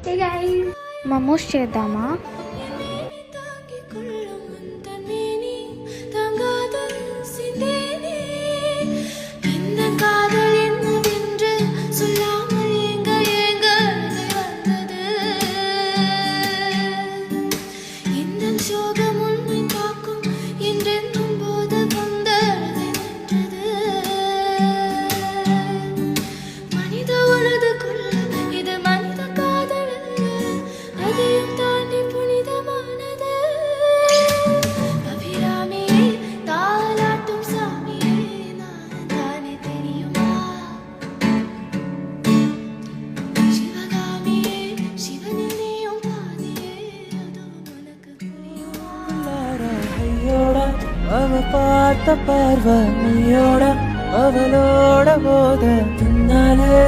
Hey guys, momos చేద్దామా? அவ பார்த்த பார்வை மையோட அவளோட போத பின்னாலே